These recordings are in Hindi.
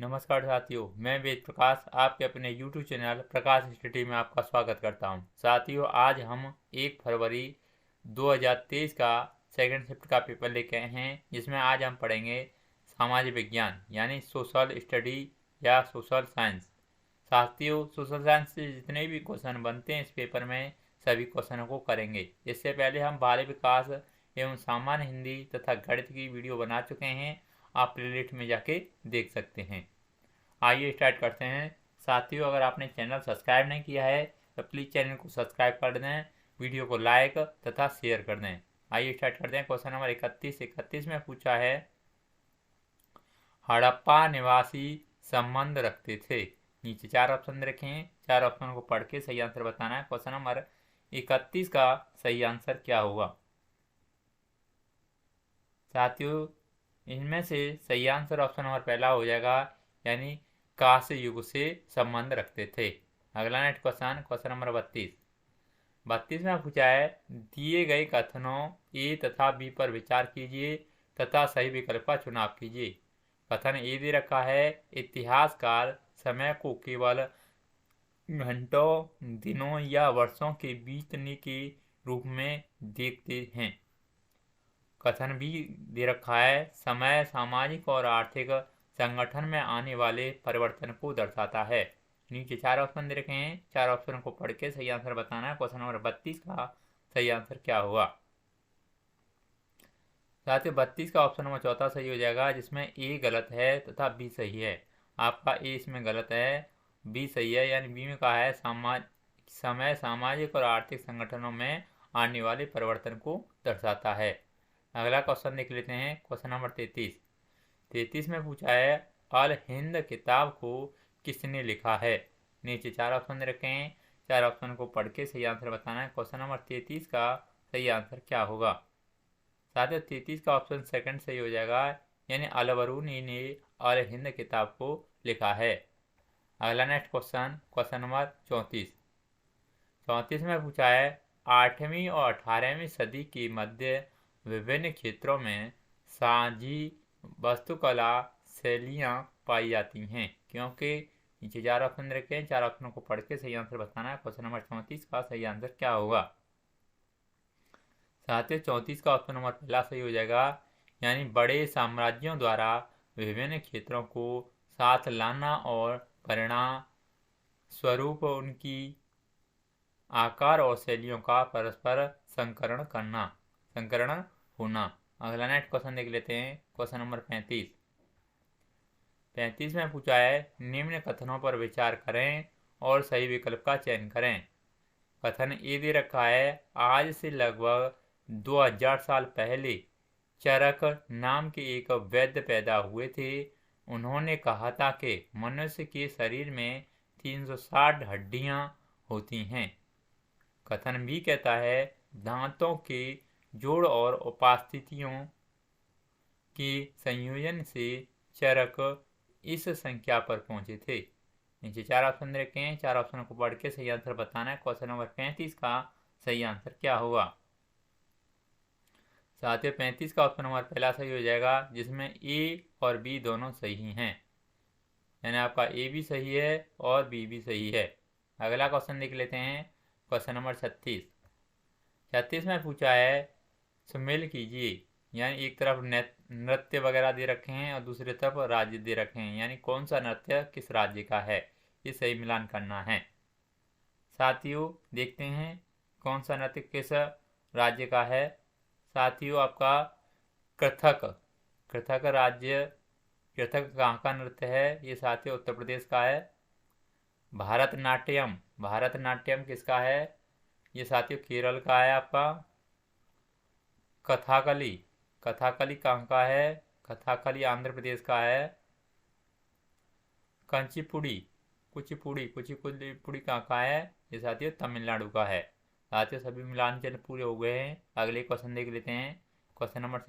नमस्कार साथियों, मैं वेद प्रकाश आपके अपने YouTube चैनल प्रकाश स्टडी में आपका स्वागत करता हूं। साथियों, आज हम 1 फरवरी 2023 का सेकंड शिफ्ट का पेपर लेके आए हैं, जिसमें आज हम पढ़ेंगे सामाजिक विज्ञान यानी सोशल स्टडी या सोशल साइंस। साथियों, सोशल साइंस से जितने भी क्वेश्चन बनते हैं इस पेपर में सभी क्वेश्चनों को करेंगे। इससे पहले हम बाल विकास एवं सामान्य हिंदी तथा गणित की वीडियो बना चुके हैं, आप प्लेलिस्ट में जाके देख सकते हैं। आइए स्टार्ट करते हैं। साथियों, अगर आपने चैनल सब्सक्राइब नहीं किया है तो प्लीज़ चैनल को सब्सक्राइब कर दें, वीडियो को लाइक तथा शेयर कर दें। आइए स्टार्ट करते हैं। क्वेश्चन नंबर 31 में पूछा है, हड़प्पा निवासी संबंध रखते थे। नीचे 4 ऑप्शन रखें, 4 ऑप्शन को पढ़ के सही आंसर बताना है। क्वेश्चन नंबर 31 का सही आंसर क्या होगा? साथियों, इनमें से सही आंसर ऑप्शन नंबर पहला हो जाएगा, यानी कांस्य युग से संबंध रखते थे। अगला नेक्स्ट क्वेश्चन नंबर 32 में पूछा है, दिए गए कथनों ए तथा बी पर विचार कीजिए तथा सही विकल्प का चुनाव कीजिए। कथन ए दे रखा है, इतिहासकार समय को केवल घंटों, दिनों या वर्षों के बीतने के रूप में देखते हैं। कथन भी दे रखा है, समय सामाजिक और आर्थिक संगठन में आने वाले परिवर्तन को दर्शाता है। नीचे 4 ऑप्शन दे रखे हैं, 4 ऑप्शन को पढ़ के सही आंसर बताना है। क्वेश्चन नंबर 32 का सही आंसर क्या होगा? साथ ही 32 का ऑप्शन नंबर चौथा सही हो जाएगा, जिसमें ए गलत है तथा बी सही है। आपका ए इसमें गलत है, बी सही है, यानी बी में कहा है समय सामाजिक और आर्थिक संगठनों में आने वाले परिवर्तन को दर्शाता है। अगला क्वेश्चन देख लेते हैं। क्वेश्चन नंबर 33 में पूछा है, अल हिंद किताब को किसने लिखा है? नीचे 4 ऑप्शन रखे हैं, 4 ऑप्शन को पढ़ के सही आंसर बताना है। क्वेश्चन नंबर 33 का सही आंसर क्या होगा? साथ ही 33 का ऑप्शन सेकंड सही हो जाएगा, यानी अलबरूनी ने अल हिंद किताब को लिखा है। अगला नेक्स्ट क्वेश्चन नंबर 34 में पूछा है, 8वीं और 18वीं सदी के मध्य विभिन्न क्षेत्रों में साझी वास्तुकला शैलियाँ पाई जाती हैं, क्योंकि नीचे 4 ऑप्शन रखे हैं, 4 ऑप्शनों को पढ़ के सही आंसर बताना है। क्वेश्चन नंबर 34 का सही आंसर क्या होगा? साथ ही 34 का ऑप्शन नंबर पहला सही हो जाएगा, यानी बड़े साम्राज्यों द्वारा विभिन्न क्षेत्रों को साथ लाना और परिणाम स्वरूप उनकी आकार और शैलियों का परस्पर संकरण होना। अगला नेक्स्ट क्वेश्चन देख लेते हैं। क्वेश्चन नंबर 35 में पूछा है, निम्न कथनों पर विचार करें और सही विकल्प का चयन करें। कथन ए दे रखा है, आज से लगभग 2000 साल पहले चरक नाम के एक वैद्य पैदा हुए थे। उन्होंने कहा था कि मनुष्य के शरीर में 360 हड्डियां होती हैं। कथन भी कहता है, दांतों के जोड़ और उपस्थितियों के संयोजन से चरक इस संख्या पर पहुंचे थे। नीचे 4 ऑप्शन रखे हैं, 4 ऑप्शन को पढ़ के सही आंसर बताना है। क्वेश्चन नंबर 35 का सही आंसर क्या होगा? साथ ही 35 का ऑप्शन नंबर पहला सही हो जाएगा, जिसमें ए और बी दोनों सही हैं, यानी आपका ए भी सही है और बी भी सही है। अगला क्वेश्चन देख लेते हैं। क्वेश्चन नंबर 36 में पूछा है, सुमेल कीजिए, यानी एक तरफ नृत्य वगैरह दे रखे हैं और दूसरी तरफ राज्य दे रखे हैं, यानी कौन सा नृत्य किस राज्य का है, ये सही मिलान करना है। साथियों, देखते हैं कौन सा नृत्य किस राज्य का है। साथियों, आपका कथक राज्य, कथक कहाँ का नृत्य है? ये साथियों उत्तर प्रदेश का है। भारतनाट्यम किसका है? ये साथियों केरल का है आपका। कथाकली कहाँ का है? कथाकली आंध्र प्रदेश का है। कुचिपुड़ी कहाँ का है? ये साथियों तमिलनाडु का है। साथियों, सभी मिलान चिन्ह पूरे हो गए हैं। अगले क्वेश्चन देख लेते हैं। क्वेश्चन नंबर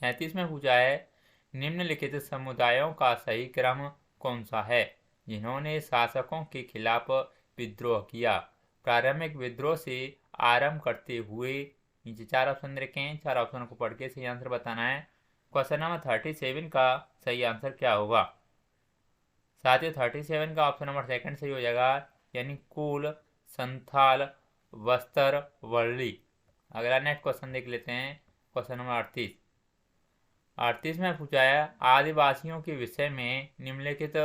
37 में पूछा है, निम्नलिखित समुदायों का सही क्रम कौन सा है जिन्होंने शासकों के खिलाफ विद्रोह किया? प्रारंभिक विद्रोह से आरंभ करते हुए। नीचे 4 ऑप्शन रखे हैं, 4 ऑप्शन को पढ़ के सही आंसर बताना है। क्वेश्चन नंबर 37 का सही आंसर क्या होगा? साथियों 37 का ऑप्शन नंबर सेकंड सही हो जाएगा, यानी कुल, संथाल, बस्तर, वर्ली। अगला नेक्स्ट क्वेश्चन देख लेते हैं, क्वेश्चन नंबर 38 में पूछा है आदिवासियों के विषय में निम्नलिखित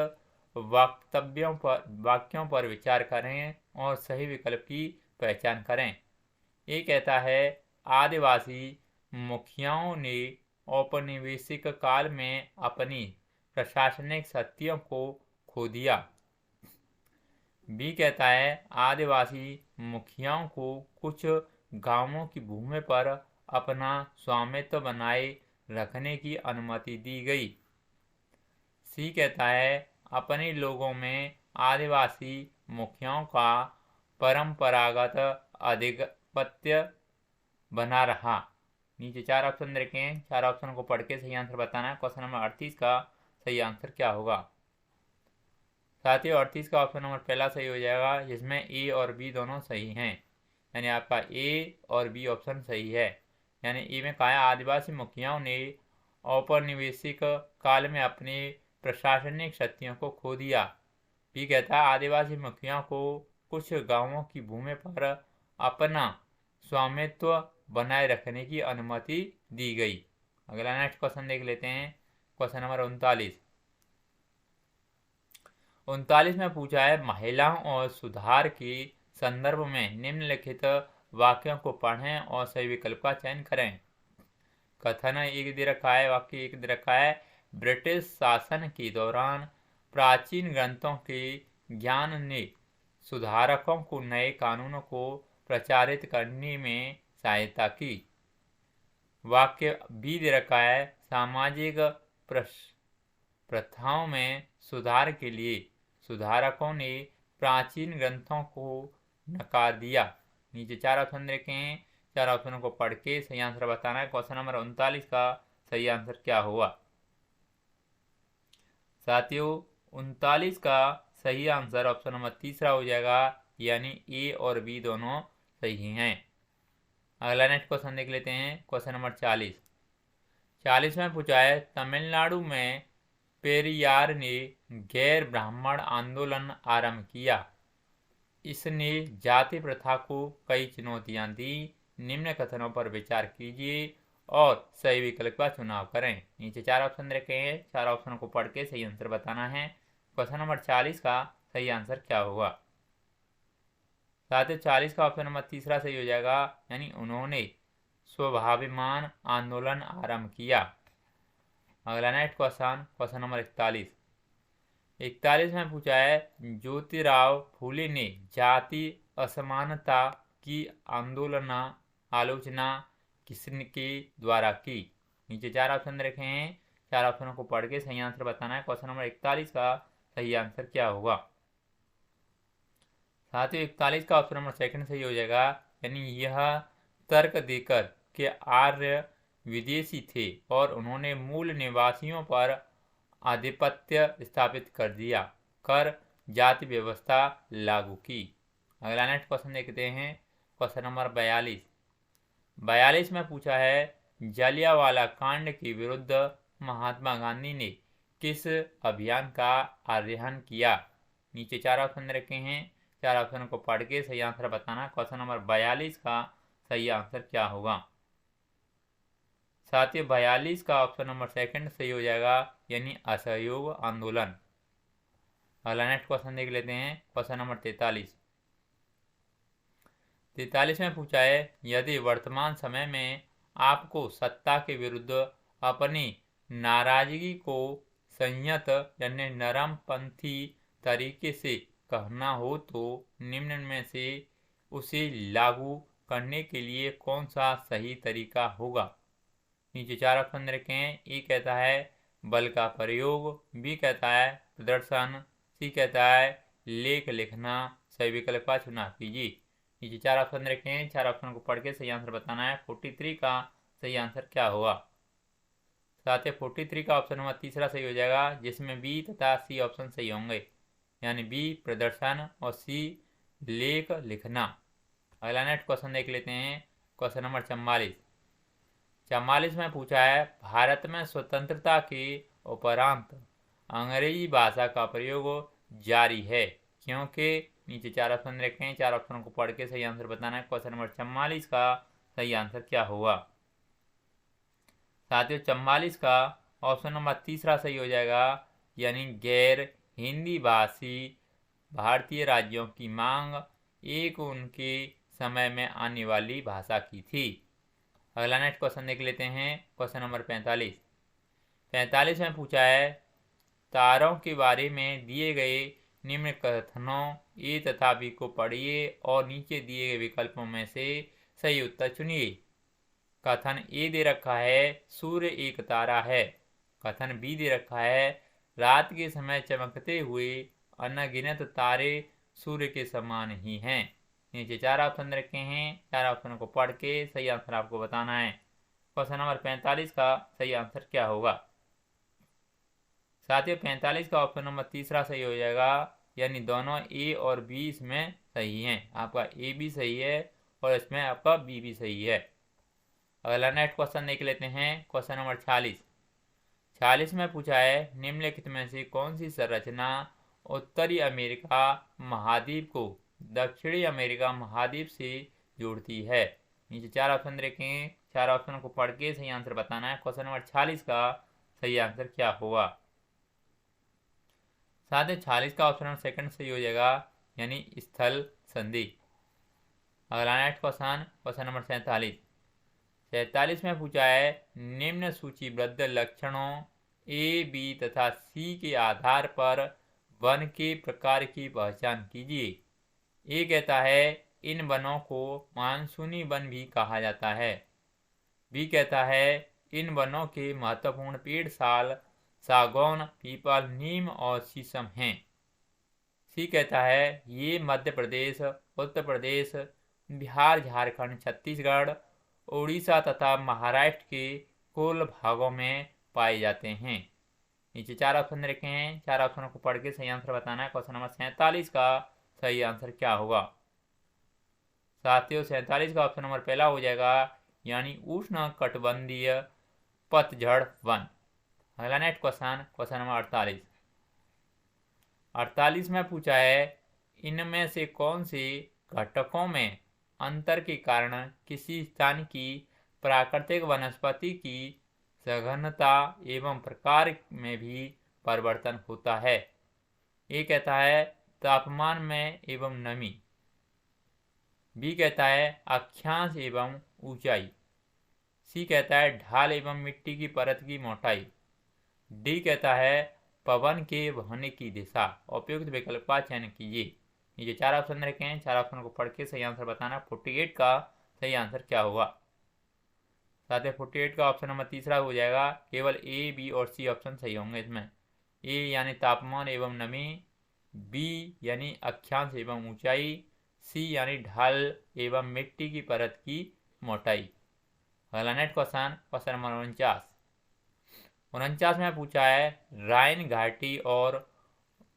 वाक्यों पर विचार करें और सही विकल्प की पहचान करें। ये कहता है आदिवासी मुखियाओं ने औपनिवेशिक काल में अपनी प्रशासनिक शक्तियों को खो दिया। बी कहता है आदिवासी मुखियाओं को कुछ गांवों की भूमि पर अपना स्वामित्व बनाए रखने की अनुमति दी गई। सी कहता है अपने लोगों में आदिवासी मुखियाओं का परंपरागत आधिपत्य बना रहा। नीचे 4 ऑप्शन रखें, 4 ऑप्शन को पढ़ के सही आंसर बताना है। क्वेश्चन नंबर 38 का सही आंसर क्या होगा? साथियों 38 का ऑप्शन नंबर पहला सही हो जाएगा, जिसमें ए और बी दोनों सही हैं, यानी आपका ए और बी ऑप्शन सही है। यानी ए में कहा है आदिवासी मुखियाओं ने औपनिवेशिक काल में अपनी प्रशासनिक शक्तियों को खो दिया। बी कहता है आदिवासी मुखियाओं को कुछ गांवों की भूमि पर अपना स्वामित्व बनाए रखने की अनुमति दी गई। अगला नेक्स्ट क्वेश्चन देख लेते हैं, क्वेश्चन नंबर 39 में पूछा है महिलाओं और सुधार के संदर्भ में निम्नलिखित वाक्यों को पढ़ें और सही विकल्प का चयन करें। कथन एक दे रखा है, वाक्य एक दे रखा है ब्रिटिश शासन के दौरान प्राचीन ग्रंथों के ज्ञान ने सुधारकों को नए कानूनों को प्रचारित करने में सहायता की। वाक्य बी दे रखा है सामाजिक प्रथाओं में सुधार के लिए सुधारकों ने प्राचीन ग्रंथों को नकार दिया। नीचे 4 ऑप्शन रखे हैं, 4 ऑप्शनों को पढ़ के सही आंसर बताना है। क्वेश्चन नंबर 39 का सही आंसर क्या होगा? साथियों 39 का सही आंसर ऑप्शन नंबर तीसरा हो जाएगा, यानी ए और बी दोनों सही हैं। अगला नेक्स्ट क्वेश्चन देख लेते हैं, क्वेश्चन नंबर 40 में पूछा है तमिलनाडु में पेरियार ने गैर ब्राह्मण आंदोलन आरंभ किया। इसने जाति प्रथा को कई चुनौतियां दी। निम्न कथनों पर विचार कीजिए और सही विकल्प का चुनाव करें। नीचे 4 ऑप्शन रखे हैं, 4 ऑप्शनों को पढ़ के सही आंसर बताना है। क्वेश्चन नंबर 40 का सही आंसर क्या होगा? साथ ही 40 का ऑप्शन नंबर तीसरा सही हो जाएगा, यानी उन्होंने स्वाभिमान आंदोलन आरंभ किया। अगला नेक्स्ट क्वेश्चन नंबर 41 में पूछा है ज्योतिराव फूले ने जाति असमानता की आलोचना किसके द्वारा की? नीचे 4 ऑप्शन रखे हैं, 4 ऑप्शनों को पढ़ के सही आंसर बताना है। क्वेश्चन नंबर 41 का सही आंसर क्या होगा? साथियों 41 का ऑप्शन नंबर सेकंड सही हो जाएगा, यानी यह तर्क देकर के आर्य विदेशी थे और उन्होंने मूल निवासियों पर आधिपत्य स्थापित कर दिया कर जाति व्यवस्था लागू की। अगला नेक्स्ट क्वेश्चन देखते हैं, क्वेश्चन नंबर 42 में पूछा है जलियांवाला कांड के विरुद्ध महात्मा गांधी ने किस अभियान का आह्वान किया? नीचे 4 ऑप्शन रखे हैं, 4 ऑप्शन को पढ़ के सही आंसर बताना। क्वेश्चन नंबर 42 का सही आंसर क्या होगा? साथियों 42 का ऑप्शन नंबर सेकंड सही हो जाएगा, यानी असहयोग आंदोलन। अगला नेक्स्ट क्वेश्चन देख लेते हैं, क्वेश्चन नंबर 43 में पूछा है यदि वर्तमान समय में आपको सत्ता के विरुद्ध अपनी नाराजगी को संयत यानी नरमपंथी तरीके से कहना हो तो निम्न में से उसे लागू करने के लिए कौन सा सही तरीका होगा? नीचे 4 ऑप्शन रखे हैं। ए कहता है बल का प्रयोग, बी कहता है प्रदर्शन, सी कहता है लेख लिखना। सही विकल्प का चुनाव कीजिए। नीचे 4 ऑप्शन रखे हैं, 4 ऑप्शन को पढ़ के सही आंसर बताना है। 43 का सही आंसर क्या होगा? साथ ही 43 का ऑप्शन नंबर तीसरा सही हो जाएगा, जिसमें बी तथा सी ऑप्शन सही होंगे, यानी बी प्रदर्शन और सी लेख लिखना। अगला नेक्स्ट क्वेश्चन देख लेते हैं, क्वेश्चन नंबर 44 44 में पूछा है भारत में स्वतंत्रता के उपरांत अंग्रेजी भाषा का प्रयोग जारी है क्योंकि नीचे 4 ऑप्शन रखे हैं, 4 ऑप्शन को पढ़ के सही आंसर बताना है। क्वेश्चन नंबर 44 का सही आंसर क्या होगा? साथियों 44 का ऑप्शन नंबर तीसरा सही हो जाएगा, यानी गैर हिंदी भाषी भारतीय राज्यों की मांग एक उनके समय में आने वाली भाषा की थी। अगला नेक्स्ट क्वेश्चन देख लेते हैं। क्वेश्चन नंबर 45 में पूछा है तारों के बारे में दिए गए निम्न कथनों ए तथा बी को पढ़िए और नीचे दिए गए विकल्पों में से सही उत्तर चुनिए। कथन ए दे रखा है सूर्य एक तारा है। कथन बी दे रखा है रात के समय चमकते हुए अनगिनत तारे सूर्य के समान ही हैं। नीचे 4 ऑप्शन रखे हैं, 4 ऑप्शन को पढ़ के सही आंसर आपको बताना है। क्वेश्चन नंबर 45 का सही आंसर क्या होगा? साथियों 45 का ऑप्शन नंबर तीसरा सही हो जाएगा, यानी दोनों ए और बी इसमें सही हैं। आपका ए भी सही है और इसमें आपका बी भी सही है। अगला नेक्स्ट क्वेश्चन देख लेते हैं। क्वेश्चन नंबर 46 में पूछा है निम्नलिखित में से कौन सी संरचना उत्तरी अमेरिका महाद्वीप को दक्षिणी अमेरिका महाद्वीप से जोड़ती है? नीचे 4 ऑप्शन रखें, 4 ऑप्शन को पढ़ के सही आंसर बताना है। क्वेश्चन नंबर 46 का सही आंसर क्या होगा? साथ ही 46 का ऑप्शन नंबर सेकंड सही हो जाएगा, यानी स्थल संधि। अगला नेक्स्ट क्वेश्चन नंबर 47 में पूछा है निम्न सूचीबद्ध लक्षणों ए बी तथा सी के आधार पर वन के प्रकार की पहचान कीजिए। ए कहता है इन वनों को मानसूनी वन भी कहा जाता है। बी कहता है इन वनों के महत्वपूर्ण पेड़ साल, सागौन, पीपल, नीम और शीशम हैं। सी कहता है ये मध्य प्रदेश, उत्तर प्रदेश, बिहार, झारखंड, छत्तीसगढ़, उड़ीसा तथा महाराष्ट्र के कुल भागों में पाए जाते हैं। नीचे 4 ऑप्शन रखे हैं, 4 ऑप्शनों को पढ़ के सही आंसर बताना है। क्वेश्चन नंबर 47 का सही आंसर क्या होगा? साथियों 47 का ऑप्शन नंबर पहला हो जाएगा, यानी उष्ण कटिबंधीय पतझड़ वन। अगला नेक्स्ट क्वेश्चन नंबर 48 में पूछा है इनमें से कौन से घटकों में अंतर के कारण किसी स्थान की प्राकृतिक वनस्पति की सघनता एवं प्रकार में भी परिवर्तन होता है? ए कहता है तापमान में एवं नमी। बी कहता है अक्षांश एवं ऊंचाई। सी कहता है ढाल एवं मिट्टी की परत की मोटाई। डी कहता है पवन के बहने की दिशा। उपयुक्त विकल्प का चयन कीजिए। ये 4 ऑप्शन रखे हैं, 4 ऑप्शन को पढ़ के सही आंसर बताना। 48 का सही आंसर क्या होगा? साथ ही 48 का ऑप्शन नंबर तीसरा हो जाएगा। केवल ए बी और सी ऑप्शन सही होंगे इसमें। ए यानी तापमान एवं नमी, बी यानी अक्षांश एवं ऊंचाई, सी यानी ढाल एवं मिट्टी की परत की मोटाई। अगला नेक्स्ट क्वेश्चन नंबर 49 में पूछा है राइन घाटी और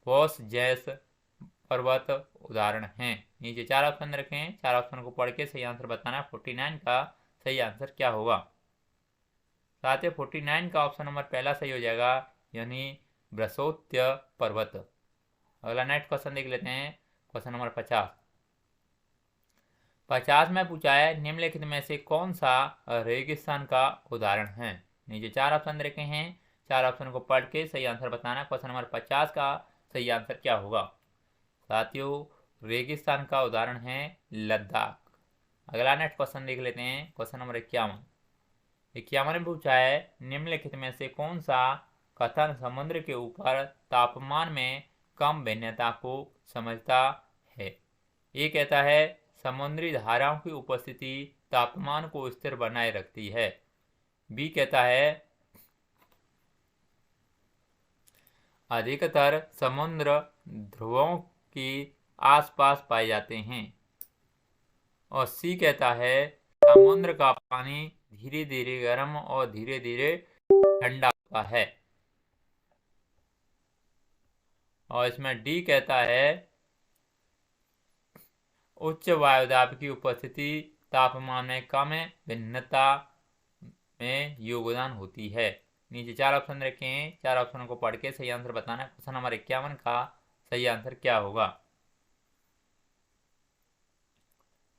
वॉस जैस पर्वत उदाहरण हैं। नीचे 4 ऑप्शन रखे हैं, 4 ऑप्शन को पढ़ के सही आंसर बताना। 49 का सही आंसर क्या होगा? साथ ही 49 का ऑप्शन नंबर पहला सही हो जाएगा, यानी ब्रसोत्य पर्वत। अगला नेक्स्ट क्वेश्चन देख लेते हैं। क्वेश्चन नंबर 50 में पूछा है निम्नलिखित में से कौन सा रेगिस्तान का उदाहरण है? नीचे 4 ऑप्शन रखे हैं, 4 ऑप्शन को पढ़ के सही आंसर बताना। क्वेश्चन नंबर 50 का सही आंसर क्या होगा? साथियों रेगिस्तान का उदाहरण है लद्दाख। अगला नेक्स्ट क्वेश्चन देख लेते हैं। क्वेश्चन नंबर 51 में पूछा है निम्नलिखित में से कौन सा कथन समुद्र के ऊपर तापमान में कम भिन्नता को समझता है? ये कहता है समुद्री धाराओं की उपस्थिति तापमान को स्थिर बनाए रखती है। बी कहता है अधिकतर समुद्र ध्रुवों के आसपास पाए जाते हैं। और सी कहता है समुद्र का पानी धीरे धीरे गर्म और धीरे धीरे ठंडा होता है। और इसमें डी कहता है उच्च वायुदाब की उपस्थिति तापमान में कम भिन्नता में योगदान होती है। नीचे 4 ऑप्शन रखे हैं, 4 ऑप्शनों को पढ़ के सही आंसर बताना है। क्वेश्चन नंबर 51 का सही आंसर क्या होगा?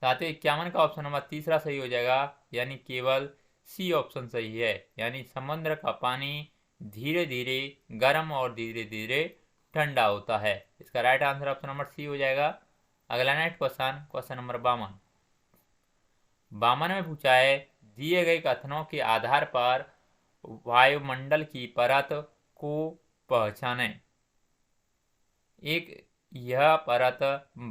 साथियों 51 का ऑप्शन नंबर तीसरा सही हो जाएगा, यानी केवल सी ऑप्शन सही है, यानी समुद्र का पानी धीरे धीरे गर्म और धीरे धीरे ठंडा होता है। इसका right answer option number C हो जाएगा। अगला नेक्स्ट क्वेश्चन, क्वेश्चन नंबर 52। 52 में पूछा है, दिए गए कथनों के आधार पर वायुमंडल की परत को पहचानें। एक, यह परत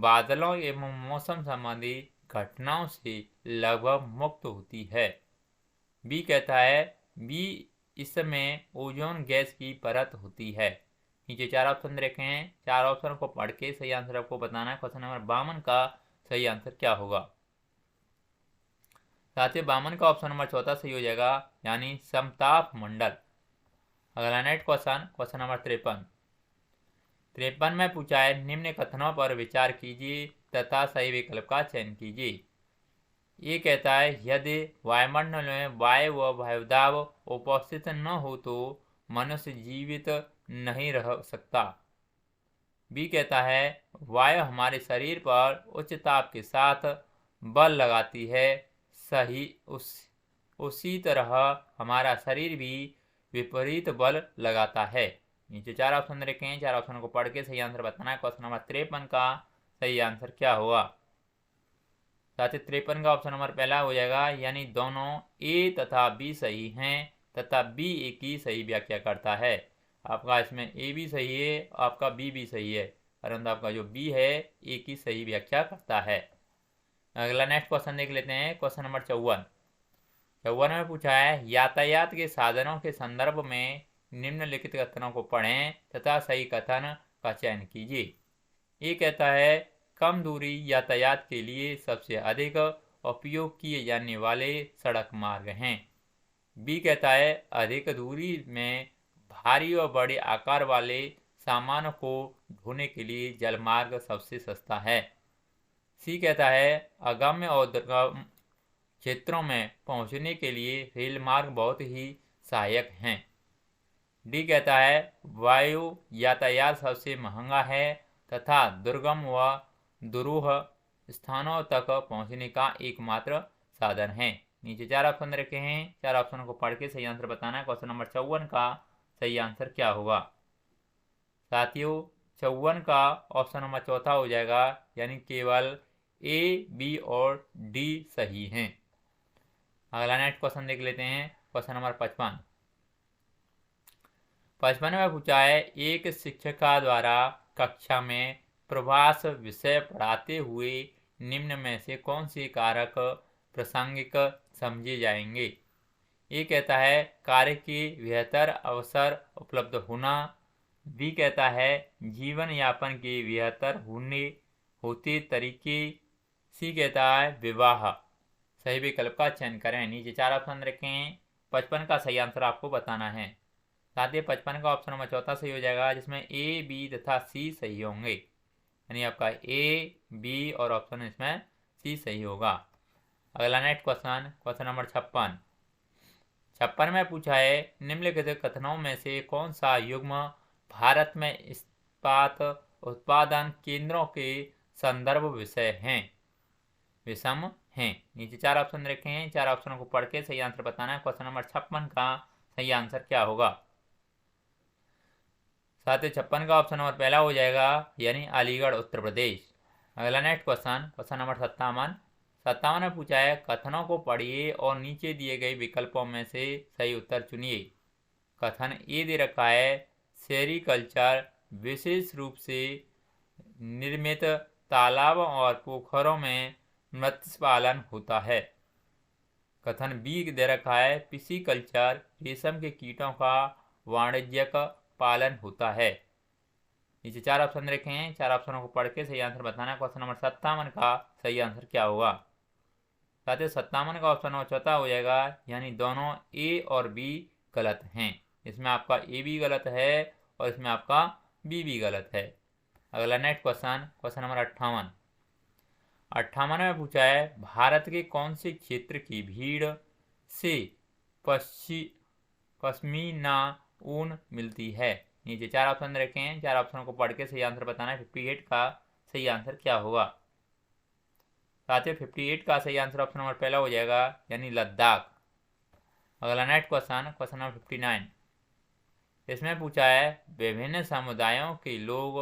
बादलों एवं मौसम संबंधी घटनाओं से लगभग मुक्त होती है। बी कहता है, बी, इसमें ओजोन गैस की परत होती है। नीचे 4 ऑप्शन रखे हैं, 4 ऑप्शन को पढ़ के सही आंसर आपको बताना है। क्वेश्चन नंबर 52 का सही आंसर क्या होगा? साथियों 52 का ऑप्शन नंबर चौथा सही हो जाएगा, यानी समताप मंडल। अगला नेक्स्ट क्वेश्चन, क्वेश्चन नंबर 53। 53 में पूछा है, निम्न कथनों पर विचार कीजिए तथा सही विकल्प का चयन कीजिए। ये कहता है, यदि वायुमंडल में वायु व वायुदाब उपस्थित न हो तो मनुष्य जीवित नहीं रह सकता। बी कहता है, वायु हमारे शरीर पर उच्च ताप के साथ बल लगाती है, उसी तरह हमारा शरीर भी विपरीत बल लगाता है। नीचे 4 ऑप्शन रखे हैं, 4 ऑप्शन को पढ़ के सही आंसर बताना है। क्वेश्चन नंबर 53 का सही आंसर क्या होगा? साथ ही 53 का ऑप्शन नंबर पहला हो जाएगा, यानी दोनों ए तथा बी सही हैं तथा बी ए की सही व्याख्या करता है। आपका इसमें ए भी सही है, आपका बी भी सही है, परंतु आपका जो बी है ए की सही व्याख्या करता है। अगला नेक्स्ट क्वेश्चन देख लेते हैं, क्वेश्चन नंबर 54। 54 में पूछा है, यातायात के साधनों के संदर्भ में निम्नलिखित कथनों को पढ़ें तथा सही कथन का चयन कीजिए। ये कहता है, कम दूरी यातायात के लिए सबसे अधिक उपयोग किए जाने वाले सड़क मार्ग हैं। बी कहता है, अधिक दूरी में भारी और बड़े आकार वाले सामानों को ढोने के लिए जलमार्ग सबसे सस्ता है। सी कहता है, अगम्य और दुर्गम क्षेत्रों में पहुंचने के लिए रेल मार्ग बहुत ही सहायक हैं। डी कहता है, वायु यातायात सबसे महंगा है तथा दुर्गम व दुरूह स्थानों तक पहुंचने का एकमात्र साधन है। नीचे 4 ऑप्शन रखे हैं, 4 ऑप्शनों को पढ़ के सही आंसर बताना है। क्वेश्चन नंबर 54 का सही आंसर क्या होगा? साथियों 54 का ऑप्शन नंबर चौथा हो जाएगा, यानी केवल ए, बी और डी सही हैं। अगला नेक्स्ट क्वेश्चन देख लेते हैं, क्वेश्चन नंबर 55। 55 में पूछा है, एक शिक्षिका द्वारा कक्षा में प्रवास विषय पढ़ाते हुए निम्न में से कौन से कारक प्रासंगिक समझे जाएंगे? ये कहता है, कार्य के बेहतर अवसर उपलब्ध होना। बी कहता है, जीवन यापन के बेहतर होते तरीके। सी कहता है, विवाह। सही विकल्प का चयन करें। नीचे 4 ऑप्शन रखे हैं, 55 का सही आंसर आपको बताना है। साथ ही 55 का ऑप्शन नंबर चौथा सही हो जाएगा, जिसमें ए, बी तथा सी सही होंगे, यानी आपका ए, बी और ऑप्शन इसमें सी सही होगा। अगला नेक्स्ट क्वेश्चन, क्वेश्चन नंबर 56। 56 में पूछा है, निम्नलिखित कथनों में से कौन सा युग्म भारत में इस्पात उत्पादन केंद्रों के संदर्भ विषय हैं, विषम हैं। नीचे 4 ऑप्शन रखे हैं, 4 ऑप्शनों को पढ़ के सही आंसर बताना है। क्वेश्चन नंबर 56 का सही आंसर क्या होगा? साथ ही 56 का ऑप्शन नंबर पहला हो जाएगा, यानी अलीगढ़ उत्तर प्रदेश। अगला नेक्स्ट क्वेश्चन, क्वेश्चन नंबर 57। 57 में पूछा है, कथनों को पढ़िए और नीचे दिए गए विकल्पों में से सही उत्तर चुनिए। कथन ए दे रखा है, सेरीकल्चर विशेष रूप से निर्मित तालाब और पोखरों में मत्स्य पालन होता है। कथन बी दे रखा है, पिसीकल्चर रेशम के कीटों का वाणिज्यिक पालन होता है। नीचे 4 ऑप्शन रखे हैं, 4 ऑप्शनों को पढ़ के सही आंसर बताना है। क्वेश्चन नंबर 57 का सही आंसर क्या होगा? साथ ही 57 का ऑप्शन नंबर चौथा हो जाएगा, यानी दोनों ए और बी गलत हैं। इसमें आपका ए भी गलत है और इसमें आपका बी भी गलत है। अगला नेक्स्ट क्वेश्चन, क्वेश्चन नंबर 58। 58 में पूछा है, भारत के कौन से क्षेत्र की भीड़ से पश्मीना ऊन मिलती है। नीचे 4 ऑप्शन रखे हैं, 4 ऑप्शनों को पढ़ के सही आंसर बताना है। 58 का सही आंसर क्या होगा? साथियों 58 का सही आंसर ऑप्शन नंबर पहला हो जाएगा, यानी लद्दाख। अगला नेक्स्ट क्वेश्चन नंबर 59। इसमें पूछा है विभिन्न समुदायों के लोग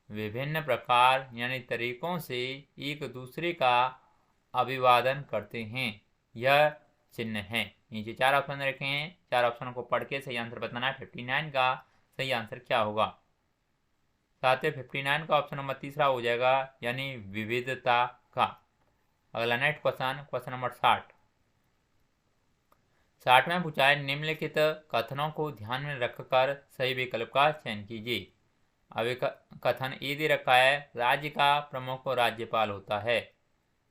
विभिन्न प्रकार यानी तरीकों से एक दूसरे का अभिवादन करते हैं, यह चिन्ह है। नीचे 4 ऑप्शन रखे हैं, 4 ऑप्शनों को पढ़ के सही आंसर बताना है। 59 का सही आंसर क्या होगा? साथियों 59 का ऑप्शन नंबर तीसरा हो जाएगा, यानी विविधता का। अगला नेक्स्ट क्वेश्चन नंबर 60 में पूछा है निम्नलिखित कथनों को ध्यान में रखकर सही विकल्प का चयन कीजिए। अब कथन ए दे रखा है, राज्य का प्रमुख राज्यपाल होता है।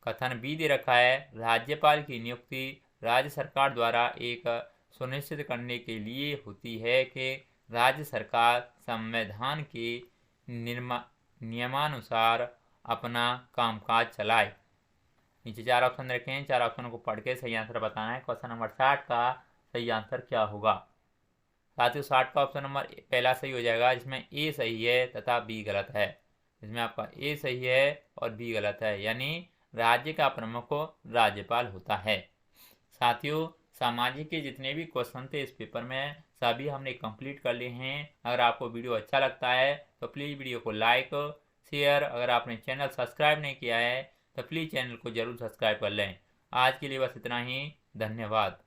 कथन बी दे रखा है, राज्यपाल की नियुक्ति राज्य सरकार द्वारा एक सुनिश्चित करने के लिए होती है कि राज्य सरकार संविधान के नियमानुसार अपना कामकाज चलाए। नीचे 4 ऑप्शन रखे हैं, 4 ऑप्शनों को पढ़ के सही आंसर बताना है। क्वेश्चन नंबर 60 का सही आंसर क्या होगा? साथियों 60 का ऑप्शन नंबर पहला सही हो जाएगा, जिसमें ए सही है तथा बी गलत है। इसमें आपका ए सही है और बी गलत है, यानी राज्य का प्रमुख राज्यपाल होता है। साथियों सामाजिक के जितने भी क्वेश्चन थे इस पेपर में सभी हमने कंप्लीट कर लिए हैं। अगर आपको वीडियो अच्छा लगता है तो प्लीज़ वीडियो को लाइक शेयर, अगर आपने चैनल सब्सक्राइब नहीं किया है तो प्लीज़ चैनल को जरूर सब्सक्राइब कर लें। आज के लिए बस इतना ही, धन्यवाद।